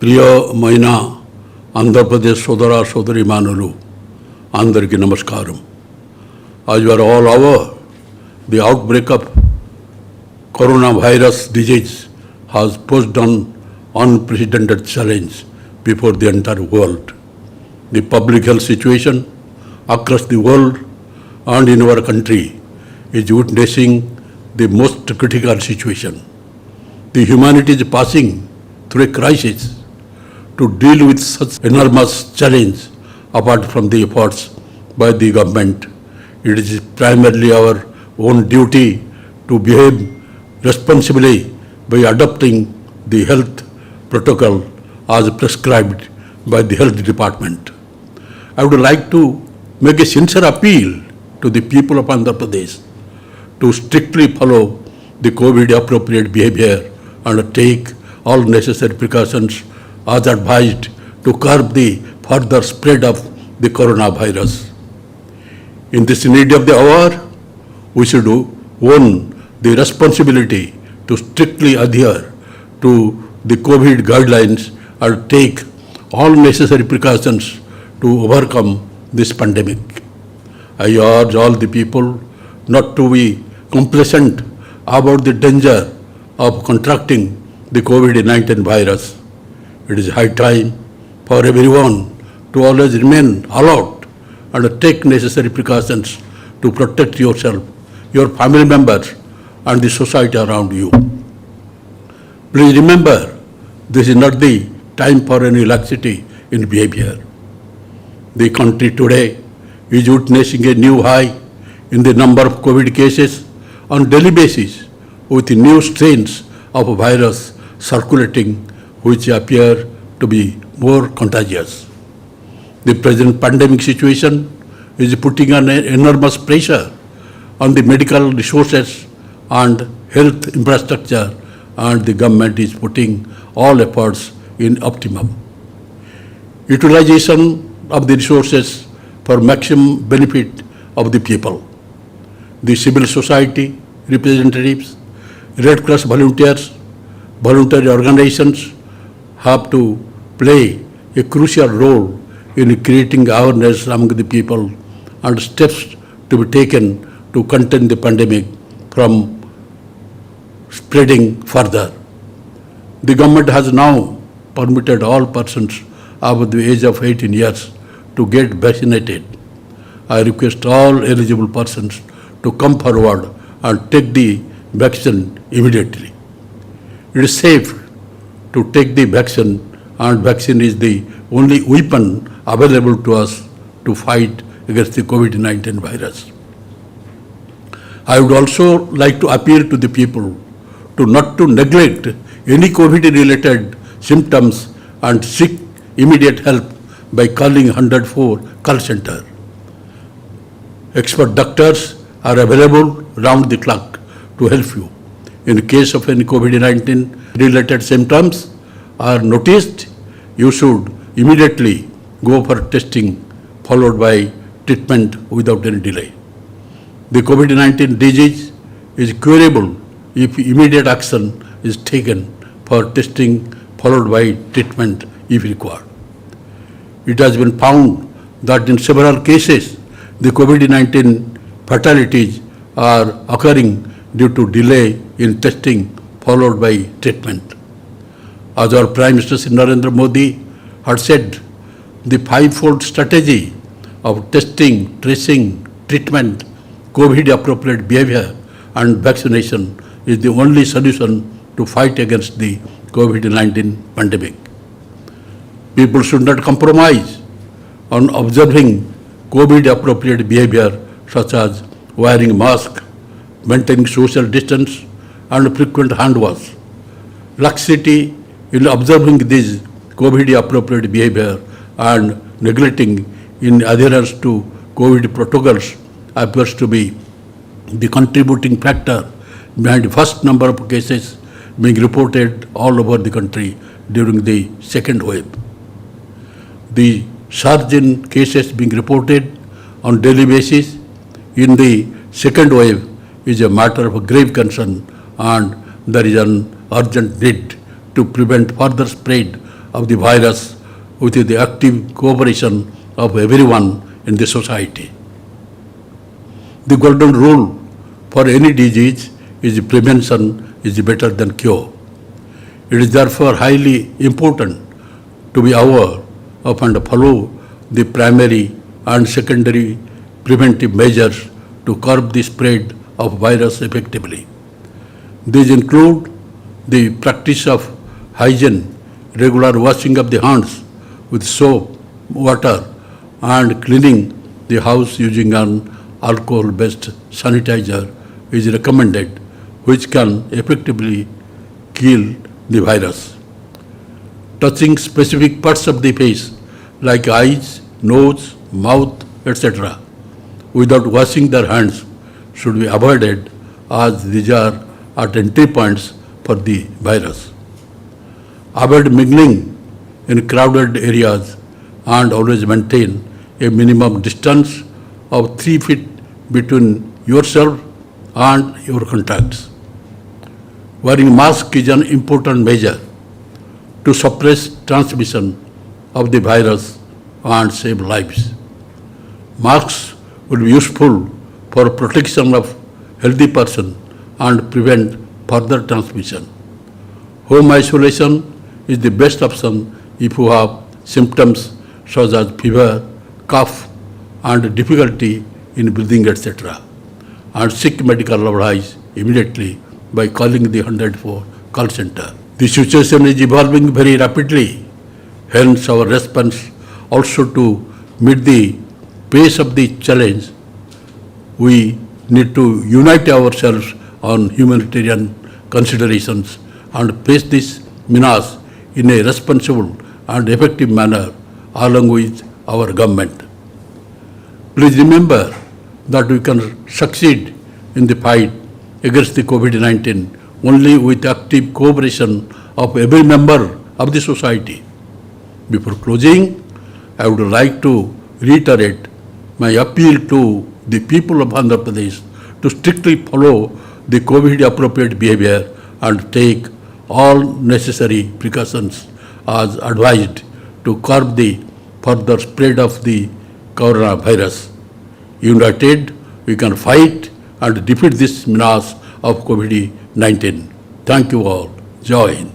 ప్రియమైన ఆంధ్రప్రదేశ్ సోదర సోదరీమణులు అందరికీ నమస్కారం. As you are all aware, the outbreak of coronavirus disease has posed an unprecedented challenge before the entire world. The public health situation across the world and in our country is witnessing the most critical situation. The humanity is passing through a crisis. To deal with such enormous challenge, apart from the efforts by the government, it is primarily our own duty to behave responsibly by adopting the health protocol as prescribed by the health department. I would like to make a sincere appeal to the people of Andhra Pradesh to strictly follow the COVID appropriate behavior and take all necessary precautions as advised to curb the further spread of the coronavirus. In this need of the hour, we should own the responsibility to strictly adhere to the COVID guidelines and take all necessary precautions to overcome this pandemic. I urge all the people not to be complacent about the danger of contracting the COVID-19 virus. It is high time for everyone to always remain alert and take necessary precautions to protect yourself, your family members, and the society around you. Please remember, this is not the time for any laxity in behavior. The country today is witnessing a new high in the number of COVID cases on daily basis, with new strains of virus circulating which appear to be more contagious. The present pandemic situation is putting an enormous pressure on the medical resources and health infrastructure, and the government is putting all efforts in optimum utilization of the resources for maximum benefit of the people. The civil society representatives, Red Cross volunteers, voluntary organizations have to play a crucial role in creating awareness among the people and steps to be taken to contain the pandemic from spreading further. The government has now permitted all persons above the age of 18 years to get vaccinated. I request all eligible persons to come forward and take the vaccine immediately. It is safe to take the vaccine, and vaccine is the only weapon available to us to fight against the COVID-19 virus. I would also like to appeal to the people to not to neglect any COVID-related symptoms and seek immediate help by calling 104 call center. Expert doctors are available round the clock to help you. In case of any COVID-19 related symptoms are noticed, you should immediately go for testing followed by treatment without any delay. The COVID-19 disease is curable if immediate action is taken for testing followed by treatment if required. It has been found that in several cases, the COVID-19 fatalities are occurring due to delay in testing followed by treatment. As our Prime Minister Narendra Modi had said, the five-fold strategy of testing, tracing, treatment, COVID-appropriate behavior, and vaccination is the only solution to fight against the COVID-19 pandemic. People should not compromise on observing COVID-appropriate behavior such as wearing mask, maintaining social distance, and frequent hand wash. Laxity in observing this COVID-appropriate behavior and neglecting in adherence to COVID protocols appears to be the contributing factor behind the first number of cases being reported all over the country during the second wave. The surge in cases being reported on daily basis in the second wave is a matter of grave concern, and there is an urgent need to prevent further spread of the virus with the active cooperation of everyone in the society. The golden rule for any disease is prevention is better than cure. It is therefore highly important to be aware of and follow the primary and secondary preventive measures to curb the spread of virus effectively. These include the practice of hygiene, regular washing of the hands with soap, water, and cleaning the house using an alcohol-based sanitizer is recommended, which can effectively kill the virus. Touching specific parts of the face like eyes, nose, mouth, etc. without washing their hands should be avoided as these are at entry points for the virus. Avoid mingling in crowded areas and always maintain a minimum distance of 3 feet between yourself and your contacts. Wearing mask is an important measure to suppress transmission of the virus and save lives. Masks will be useful for protection of healthy person and prevent further transmission. Home isolation is the best option if you have symptoms such as fever, cough, and difficulty in breathing, etc. And seek medical advice immediately by calling the 104 call center. The situation is evolving very rapidly, hence our response also to meet the pace of the challenge. We need to unite ourselves on humanitarian considerations and face this menace in a responsible and effective manner along with our government. Please remember that we can succeed in the fight against the COVID-19 only with active cooperation of every member of the society. Before closing, I would like to reiterate my appeal to the people of Andhra Pradesh to strictly follow the COVID-appropriate behavior and take all necessary precautions as advised to curb the further spread of the coronavirus. United, we can fight and defeat this menace of COVID-19. Thank you all. Jai Hind.